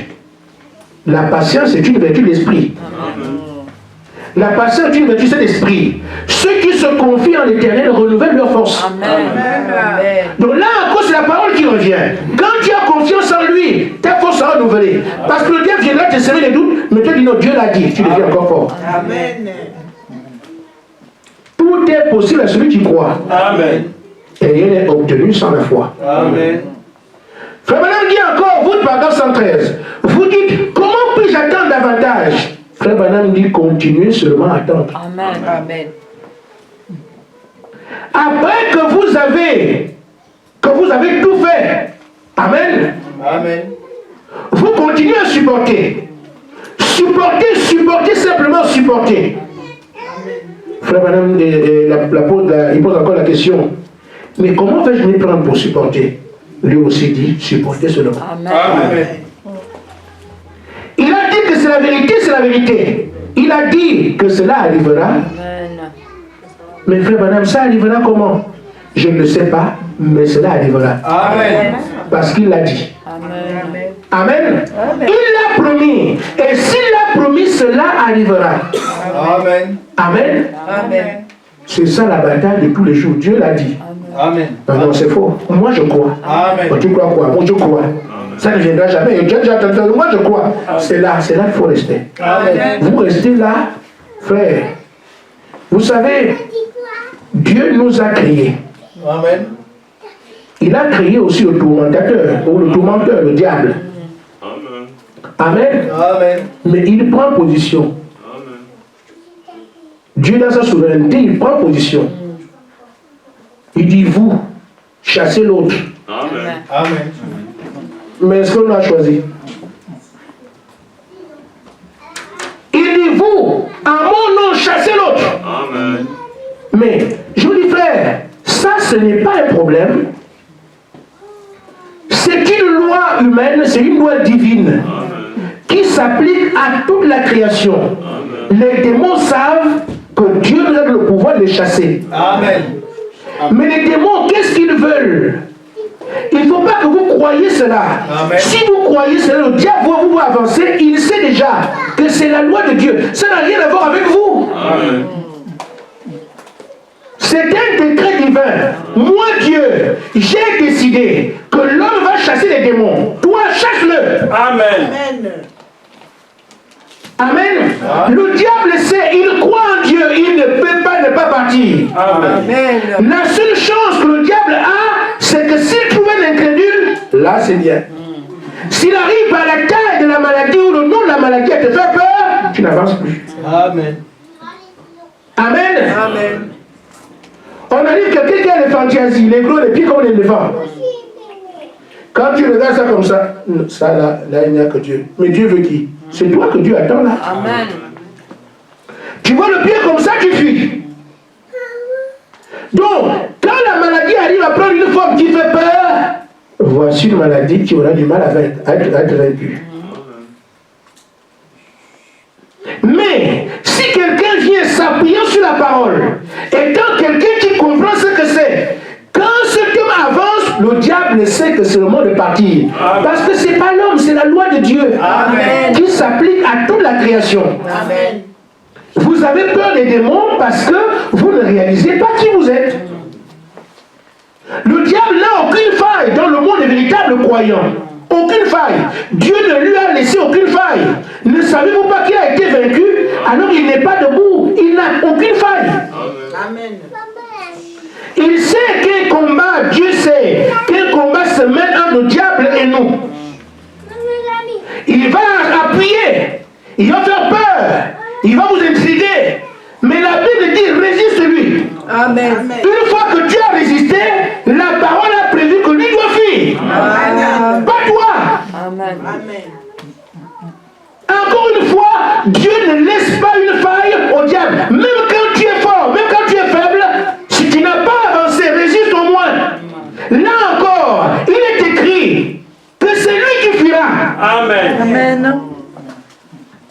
La patience est une vertu de l'esprit. La patience est une vertu de l'esprit. Ceux qui se confient en l'Éternel renouvellent leur force. Amen. Donc là encore, c'est la parole qui revient. Quand tu as confiance en lui, ta force sera renouvelée. Parce que le diable viendra te semer les doutes, mais tu dis non, Dieu l'a dit, tu deviens encore fort. Amen. Tout est possible à celui qui croit. Amen. Et rien n'est obtenu sans la foi. Amen. Frère Branham dit encore, vous, paragraphe 113, vous dites, comment puis-je attendre davantage? Frère Branham dit, continuez seulement à attendre. Amen. Amen. Après que vous avez tout fait, amen, Amen. vous continuez à supporter. Supporter, simplement supporter. Frère Branham, il pose encore la question, mais comment vais-je m'y prendre pour supporter? Lui aussi dit, supporter seulement. Amen. Amen. Il a dit que c'est la vérité, c'est la vérité. Il a dit que cela arrivera. Amen. Mais frère Branham, ça arrivera comment? Je ne sais pas, mais cela arrivera. Amen. Parce qu'il l'a dit. Amen. Amen. Il l'a promis. Et s'il l'a promis, cela arrivera. Amen. Amen. Amen. C'est ça la bataille de tous les jours. Dieu l'a dit. Amen. Non, c'est faux. Moi, je crois. Amen. Tu crois quoi? Moi, je crois. Ça ne viendra jamais. Moi, je crois. C'est là qu'il faut rester. Amen. Vous restez là, frère. Vous savez, Dieu nous a créés. Amen. Il a créé aussi le tourmentateur, ou le tourmenteur, le diable. Amen. Amen. Mais il prend position. Dieu, dans sa souveraineté, il prend position. Il dit, vous, chassez l'autre. Amen. Amen. Mais est-ce qu'on a choisi? Il dit, vous, à mon nom, chassez l'autre. Amen. Mais, je vous dis, frère, ça, ce n'est pas un problème. C'est une loi humaine, c'est une loi divine qui s'applique à toute la création. Les démons savent que Dieu nous a le pouvoir de les chasser. Amen. Mais les démons, qu'est-ce qu'ils veulent? Il ne faut pas que vous croyiez cela. Amen. Si vous croyez cela, le diable va vous avancer. Il sait déjà que c'est la loi de Dieu. Ça n'a rien à voir avec vous. Amen. C'est un décret divin. Moi, Dieu, j'ai décidé que l'homme va chasser les démons. Toi, chasse-le. Amen. Amen. Le diable sait, il croit en Dieu, il ne peut pas ne pas partir. Amen. La seule chance que le diable a, c'est que s'il trouve un incrédule, là c'est bien. S'il arrive par la taille de la maladie ou le nom de la maladie à te faire peur, tu n'avances plus. Amen. Amen. Amen. On a dit que quelqu'un qui a l'éléphantiasie, les gros, les pieds comme l'éléphant. Quand tu regardes ça comme ça, ça là il n'y a que Dieu. Mais Dieu veut qui? C'est toi que Dieu attend là. Amen. Tu vois le pied comme ça, tu fuis. Donc, quand la maladie arrive à prendre une forme qui fait peur, voici une maladie qui aura du mal à être vaincue. Mais, si quelqu'un vient s'appuyant sur la parole, étant quelqu'un qui comprend ce que c'est, quand ce homme avance, le diable sait que c'est le moment de partir. Parce que ce n'est pas l'homme, c'est la loi de Dieu. Amen. Qui s'applique à toute la création. Amen. Vous avez peur des démons parce que vous ne réalisez pas qui vous êtes. Le diable n'a aucune faille dans le monde des véritables croyants. Aucune faille. Dieu ne lui a laissé aucune faille. Ne savez-vous pas qu'il a été vaincu alors il n'est pas debout? Il n'a aucune faille. Amen. Il sait qu'un combat, Dieu sait qu'un combat se mène entre le diable et nous. Il va appuyer, il va faire peur, il va vous intriguer. Mais la Bible dit, résiste-lui. Amen. Une fois que tu as résisté, la parole a prévu que lui doit fuir. Amen. Pas toi. Amen. Amen. Encore une fois, Dieu ne laisse pas une faille au diable. Même quand tu es fort, même quand tu es faible, si tu n'as pas avancé, résiste au moins. Là encore, il est écrit que c'est lui qui fuira. Amen. Amen.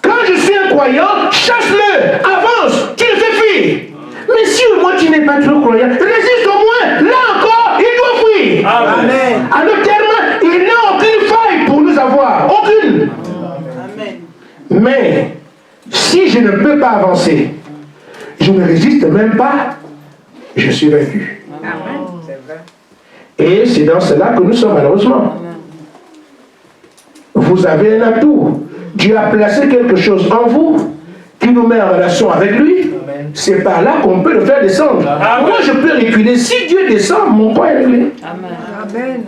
Quand je suis un croyant, chasse-le, avance, tu le fais fuir. Mais si au moins tu n'es pas trop croyant, résiste au moins. Là encore, il doit fuir. Amen. À nos termes, il n'a aucune faille pour nous avoir. Aucune. Amen. Mais si je ne peux pas avancer, je ne résiste même pas, je suis vaincu. Et c'est dans cela que nous sommes malheureusement. Vous avez un atout. Dieu a placé quelque chose en vous qui nous met en relation avec lui. C'est par là qu'on peut le faire descendre. Amen. Moi, je peux reculer. Si Dieu descend, mon point est réglé. Amen.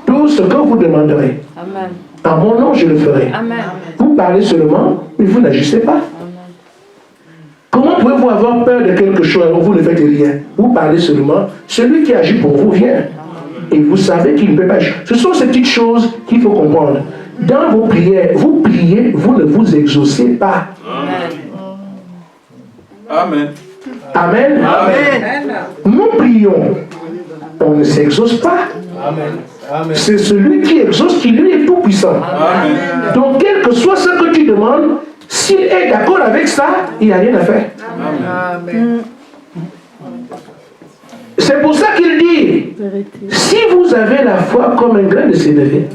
Tout ce que vous demanderez, Amen. en mon nom, je le ferai. Amen. Vous parlez seulement, mais vous n'agissez pas. Comment pouvez-vous avoir peur de quelque chose alors vous ne faites rien? Vous parlez seulement, celui qui agit pour vous vient. Et vous savez qu'il ne peut pas agir. Ce sont ces petites choses qu'il faut comprendre. Dans vos prières, vous priez, vous ne vous exaucez pas. Amen. Amen. Amen. Nous prions, on ne s'exauce pas. Amen. Amen. C'est celui qui exauce qui lui est tout puissant. Amen. Donc quel que soit ce que tu demandes, s'il est d'accord avec ça, il n'y a rien à faire. Amen. C'est pour ça qu'il dit, si vous avez la foi comme un grain de sénévé,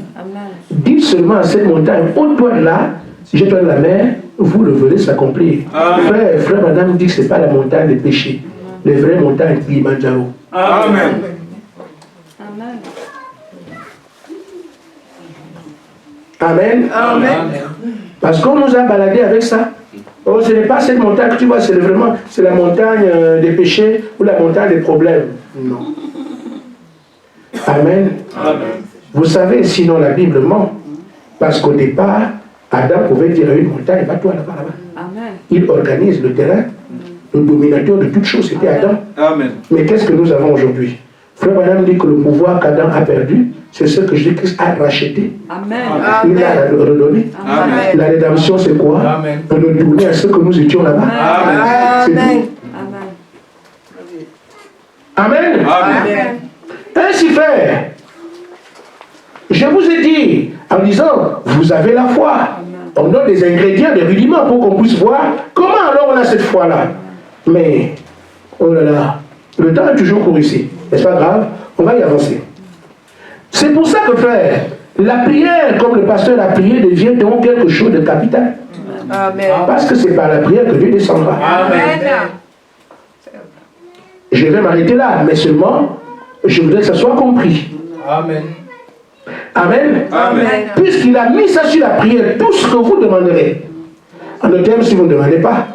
dites seulement à cette montagne, ôte-toi de là, jette-toi de la mer, vous le verrez s'accomplir. Frère, madame dit que ce n'est pas la montagne des péchés. Les vraies montagnes Kilimanjaro. Amen. Amen. Amen. Parce qu'on nous a baladé avec ça. Oh, ce n'est pas cette montagne que tu vois, c'est vraiment, c'est la montagne des péchés ou la montagne des problèmes. Non. Amen. Amen. Vous savez, sinon la Bible ment. Parce qu'au départ, Adam pouvait dire à une montagne, va-toi là-bas, là-bas. Amen. Il organise le terrain. Le dominateur de toutes choses, c'était Adam. Amen. Mais qu'est-ce que nous avons aujourd'hui? Frère Branham dit que le pouvoir qu'Adam a perdu, c'est ce que Jésus-Christ a racheté. Amen. Il l'a redonné. Amen. La rédemption, c'est quoi? Amen. De retourner à ce que nous étions là-bas. Amen. C'est tout. Amen. Amen. Amen. Ainsi fait, je vous ai dit, en disant, vous avez la foi. On donne des ingrédients, des rudiments pour qu'on puisse voir comment alors on a cette foi-là. Mais, oh là là, le temps est toujours court ici. N'est-ce pas grave? On va y avancer. C'est pour ça que, frère, la prière, comme le pasteur a prié, devient donc quelque chose de capital. Amen. Parce que c'est par la prière que Dieu descendra. Amen. Je vais m'arrêter là, mais seulement, je voudrais que ça soit compris. Amen. Amen. Amen. Puisqu'il a mis ça sur la prière, tout ce que vous demanderez. En d'autres termes, si vous ne demandez pas.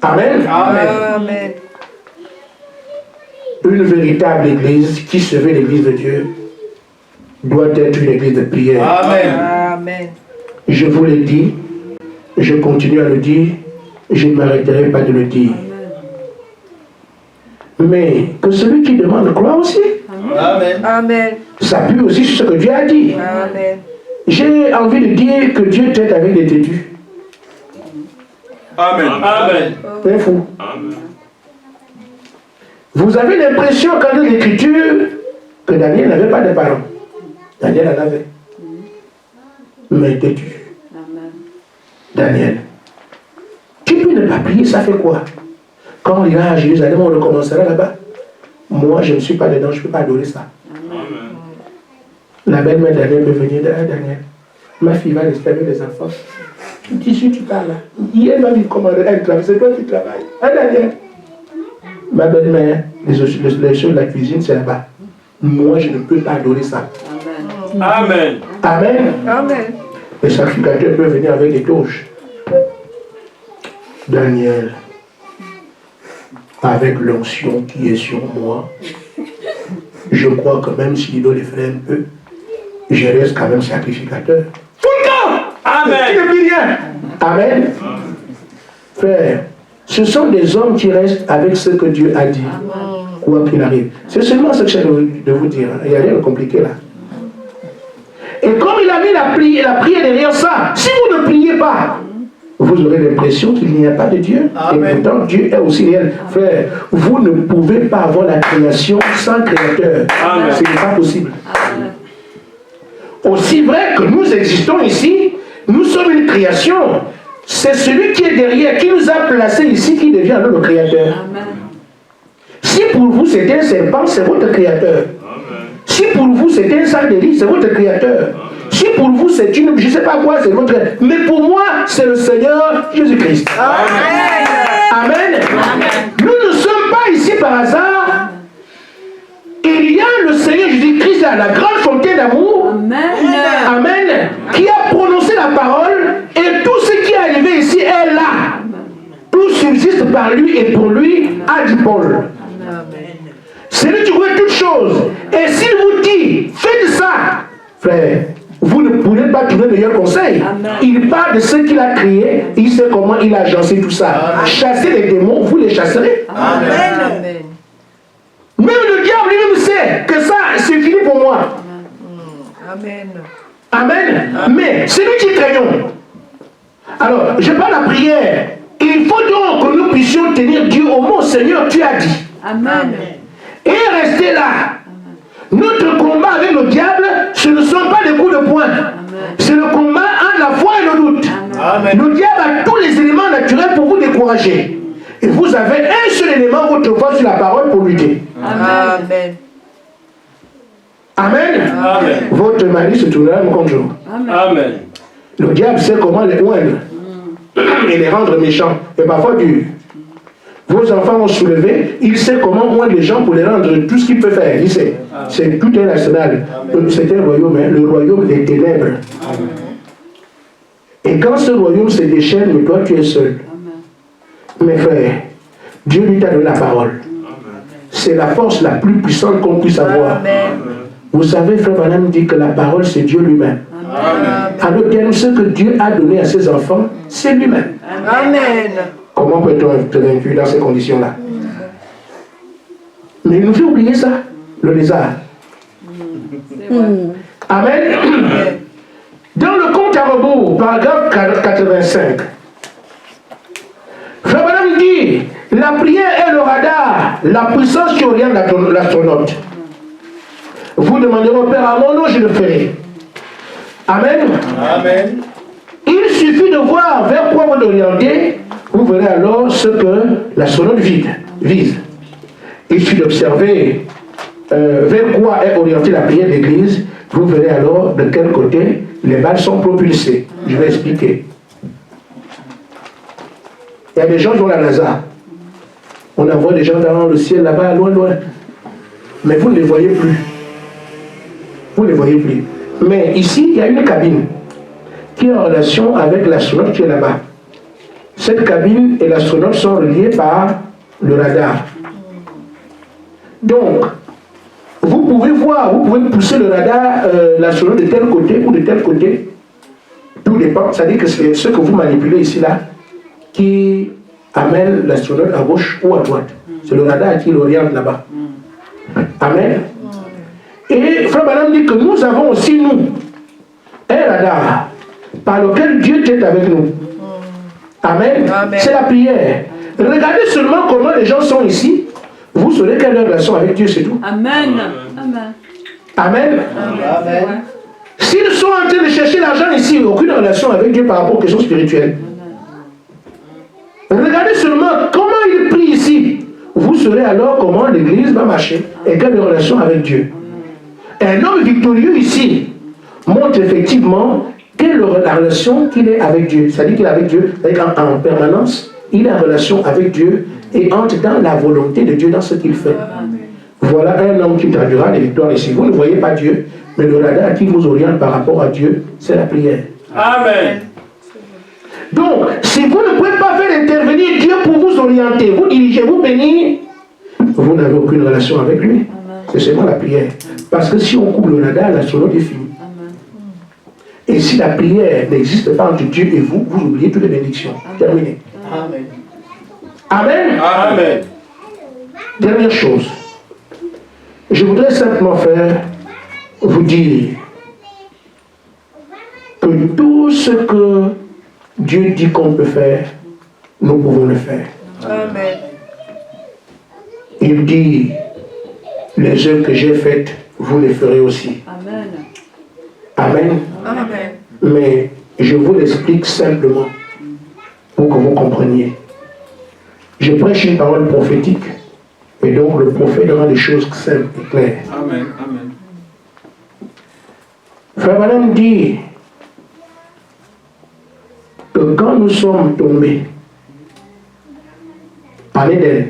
Amen. Amen. Une véritable église qui se veut l'église de Dieu doit être une église de prière. Amen. Amen. Je vous l'ai dit, je continue à le dire, je ne m'arrêterai pas de le dire. Mais que celui qui demande croit aussi. Amen. Amen. S'appuie aussi sur ce que Dieu a dit. Amen. J'ai envie de dire que Dieu traite avec des têtus. Amen. Amen. C'est fou. Vous avez l'impression quand il y a l'écriture que Daniel n'avait pas de parents. Daniel en avait. Mais têtu. Amen. Daniel. Tu peux ne pas prier, ça fait quoi? Quand on ira à Jérusalem, on recommencera là-bas. Moi, je ne suis pas dedans, je ne peux pas adorer ça. La belle-mère Daniel peut venir dire, ah, Daniel, ma fille va rester avec les enfants. Tu dis, si tu parles là, elle va lui commander, elle travaille, c'est toi qui travailles. Ah, Daniel. Ma belle-mère, les choses de la cuisine, c'est là-bas. Moi, je ne peux pas adorer ça. Amen. Amen. Amen. Les sacrificateurs peuvent venir avec des torches. Daniel, avec l'onction qui est sur moi, je crois que même s'il doit les faire un peu, je reste quand même sacrificateur. Tout le temps! Amen. Tu ne dis rien. Amen. Frère, ce sont des hommes qui restent avec ce que Dieu a dit, quoi qu'il arrive. C'est seulement ce que j'ai de vous dire. Il n'y a rien de compliqué là. Et comme il a mis la prière derrière ça, si vous ne priez pas, vous aurez l'impression qu'il n'y a pas de Dieu. Amen. Et pourtant, Dieu est aussi réel. Frère, vous ne pouvez pas avoir la création sans créateur. Amen. Ce n'est pas possible. Amen. Aussi vrai que nous existons ici, nous sommes une création. C'est celui qui est derrière, qui nous a placés ici, qui devient alors le créateur. Amen. Si pour vous c'était un serpent, c'est votre créateur. Si pour vous c'était un sac de riz, c'est votre créateur. Si pour vous c'est une, je ne sais pas quoi, c'est votre créateur. Mais pour moi, c'est le Seigneur Jésus-Christ. Amen. Nous ne sommes pas ici par hasard. Il y a le Seigneur Jésus-Christ, là, la grande fontaine d'amour. Amen. Amen. Qui a prononcé la parole et tout ce qui est arrivé ici est là. Tout subsiste par lui et pour lui, a dit Paul. C'est lui qui voit toutes choses. Et s'il vous dit, faites ça, frère, vous ne pourrez pas trouver meilleur conseil. Amen. Il parle de ce qu'il a créé, il sait comment il a agencé tout ça. Chasser les démons, vous les chasserez. Amen. Même le diable lui-même sait que ça, c'est fini pour moi. Amen. Amen. Mais c'est lui qui craignons. Alors, je parle la prière. Il faut donc que nous puissions tenir Dieu au mot. Seigneur, tu as dit. Amen. Et rester là. Notre combat avec le diable, ce ne sont pas des coups de poing. C'est le combat entre la foi et le doute. Amen. Le diable a tous les éléments naturels pour vous décourager. Et vous avez un seul élément, votre foi sur la parole pour lutter. Amen. Amen. Amen. Votre mari se tournera contre vous. Amen. Le diable sait comment les oindre et les rendre méchants. Et parfois durs. Vos enfants ont soulevé, il sait comment oindre les gens pour les rendre tout ce qu'il peut faire. Il sait. C'est tout un arsenal. C'est un royaume, hein, le royaume des ténèbres. Et quand ce royaume se déchaîne, mais toi tu es seul. Mes frères, Dieu lui t'a donné la parole. C'est la force la plus puissante qu'on puisse avoir. Amen. Vous savez, frère Branham dit que la parole, c'est Dieu lui-même. Alors, ce que Dieu a donné à ses enfants, c'est lui-même. Amen. Comment peut-on être vaincu dans ces conditions-là? Mais il nous fait oublier ça, le lézard. Amen. Dans le compte à rebours, paragraphe 85, Frère Branham dit, la prière est le radar, la puissance qui oriente l'astronaute. Vous demanderez au Père à mon nom, je le ferai. Amen. Amen. Il suffit de voir vers quoi vous orientez, vous verrez alors ce que l'astronaute vise. Il suffit d'observer vers quoi est orientée la prière d'église, vous verrez alors de quel côté les balles sont propulsées. Je vais expliquer. Il y a des gens qui ont la NASA. On envoie des gens dans le ciel là-bas, loin, loin. Mais vous ne les voyez plus. Vous ne les voyez plus. Mais ici, il y a une cabine qui est en relation avec l'astronaute qui est là-bas. Cette cabine et l'astronaute sont reliés par le radar. Donc, vous pouvez voir, vous pouvez pousser le radar, l'astronaute de tel côté ou de tel côté. Tout dépend. C'est-à-dire que c'est ce que vous manipulez ici, là, qui amène l'astronaute à gauche ou à droite. C'est le radar qui l'oriente là-bas. Amen. Et Frère Branham dit que nous avons aussi, nous, un radar par lequel Dieu est avec nous. Amen. Amen. C'est la prière. Regardez seulement comment les gens sont ici. Vous saurez quelle est leur relation avec Dieu, c'est tout. Amen. Amen. Amen. Amen. S'ils sont en train de chercher l'argent ici, aucune relation avec Dieu par rapport aux questions spirituelles. Regardez seulement comment ils prient ici. Vous saurez alors comment l'église va marcher et quelle est la relation avec Dieu. Un homme victorieux ici montre effectivement quelle est la relation qu'il est avec Dieu. C'est-à-dire qu'il est avec Dieu en permanence. Il est en relation avec Dieu et entre dans la volonté de Dieu dans ce qu'il fait. Voilà un homme qui traduira les victoires ici. Vous ne voyez pas Dieu, mais le radar qui vous oriente par rapport à Dieu, c'est la prière. Amen. Donc, si vous ne pouvez pas faire intervenir Dieu pour vous orienter, vous diriger, vous bénir, vous n'avez aucune relation avec lui. C'est seulement la prière. Parce que si on coupe le radar, l'astronaute est fini. Et si la prière n'existe pas entre Dieu et vous, vous oubliez toutes les bénédictions. Terminé. Amen. Amen. Amen. Dernière chose. Je voudrais simplement vous dire que tout ce que Dieu dit qu'on peut faire, nous pouvons le faire. Amen. Il dit, les œuvres que j'ai faites, vous les ferez aussi. Amen. Amen. Amen. Mais je vous l'explique simplement pour que vous compreniez. Je prêche une parole prophétique et donc le prophète rend des choses simples et claires. Amen. Amen. Frère Branham dit que quand nous sommes tombés en Éden,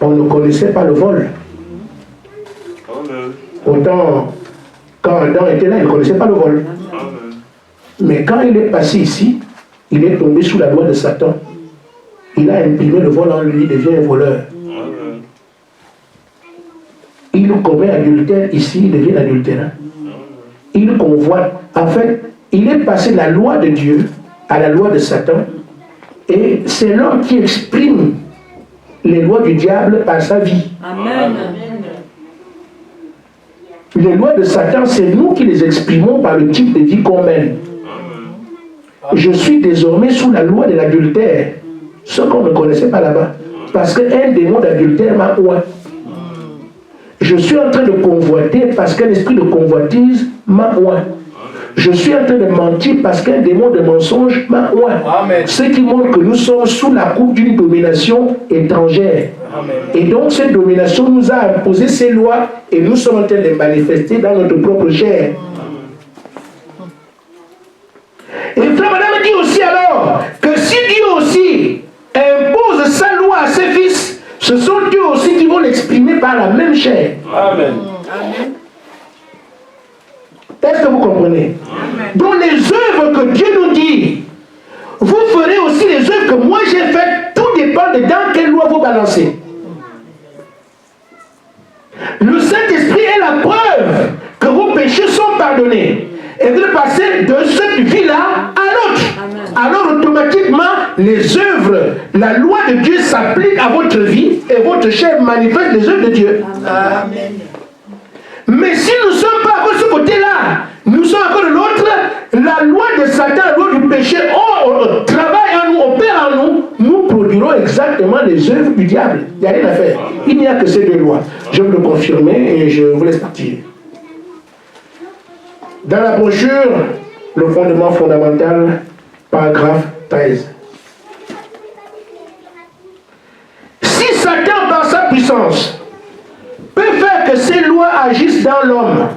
on ne connaissait pas le vol. Amen. Autant, quand Adam était là, il ne connaissait pas le vol. Amen. Mais quand il est passé ici, il est tombé sous la loi de Satan. Il a imprimé le vol en lui, il devient un voleur. Amen. Il commet adultère ici, il devient adultérin. Il convoite. En fait, il est passé de la loi de Dieu à la loi de Satan. Et c'est l'homme qui exprime les lois du diable par sa vie. Amen. Les lois de Satan, c'est nous qui les exprimons par le type de vie qu'on mène. Je suis désormais sous la loi de l'adultère. Ce qu'on ne connaissait pas là-bas. Parce qu'un démon d'adultère m'a oint. Je suis en train de convoiter parce qu'un esprit de convoitise m'a oint. Je suis en train de mentir parce qu'un démon de mensonge m'a oint. Amen. Ce qui montre que nous sommes sous la coupe d'une domination étrangère. Amen. Et donc cette domination nous a imposé ces lois et nous sommes en train de les manifester dans notre propre chair. Et Frère Madame dit aussi alors que si Dieu aussi impose sa loi à ses fils, ce sont eux aussi qui vont l'exprimer par la même chair. Amen. Amen. Est-ce que vous comprenez? Donc les œuvres que les œuvres, la loi de Dieu s'applique à votre vie et votre chair manifeste les œuvres de Dieu. Amen. Mais si nous ne sommes pas encore de ce côté-là, nous sommes encore de l'autre, la loi de Satan, la loi du péché, travaille en nous, opère en nous, nous produirons exactement les œuvres du diable. Il n'y a rien à faire. Il n'y a que ces deux lois. Je vais le confirmer et je vous laisse partir. Dans la brochure, le fondement fondamental, paragraphe 13. Si Satan, par sa puissance, peut faire que ces lois agissent dans l'homme,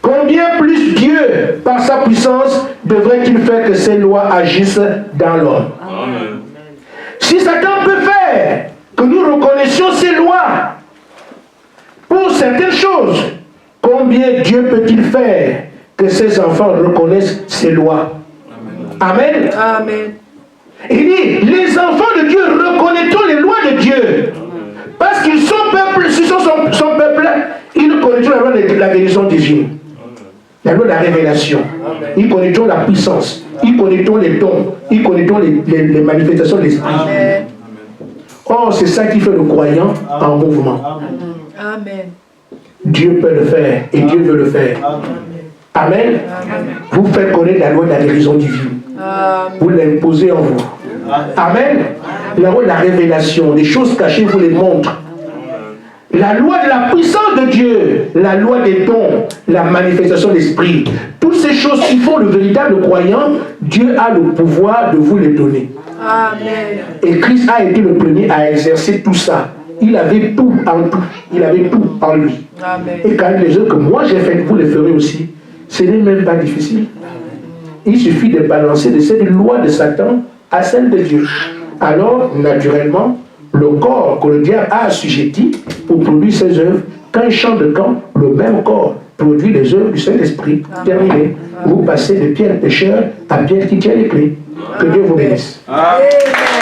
combien plus Dieu, par sa puissance, devrait-il faire que ces lois agissent dans l'homme? Si Satan peut faire que nous reconnaissions ces lois pour certaines choses, combien Dieu peut-il faire que ses enfants reconnaissent ces lois? Amen. Amen. Il dit, les enfants de Dieu reconnaîtront les lois de Dieu. Parce qu'ils sont peuple, s'ils sont son peuple, ils connaîtront la loi de la guérison divine. La loi de la révélation. Ils connaîtront la puissance. Ils connaîtront les dons. Ils connaîtront les manifestations de l'esprit. Or, c'est ça qui fait le croyant en mouvement. Amen. Dieu peut le faire et Dieu veut le faire. Amen. Vous faites connaître la loi de la guérison divine. Vous l'imposez en vous. Amen. La loi de la révélation, les choses cachées, vous les montrez. La loi de la puissance de Dieu, la loi des dons, la manifestation de l'esprit, toutes ces choses qui font le véritable croyant, Dieu a le pouvoir de vous les donner. Amen. Et Christ a été le premier à exercer tout ça. Il avait tout en tout. Il avait tout en lui. Amen. Et quand les œuvres que moi j'ai faites, vous les ferez aussi. Ce n'est même pas difficile. Il suffit de balancer de cette loi de Satan à celle de Dieu. Alors, naturellement, le corps que le diable a assujetti pour produire ses œuvres, quand il change de camp, le même corps produit les œuvres du Saint-Esprit. Terminé. Vous passez de Pierre pécheur à Pierre qui tient les clés. Que Dieu vous bénisse. Amen.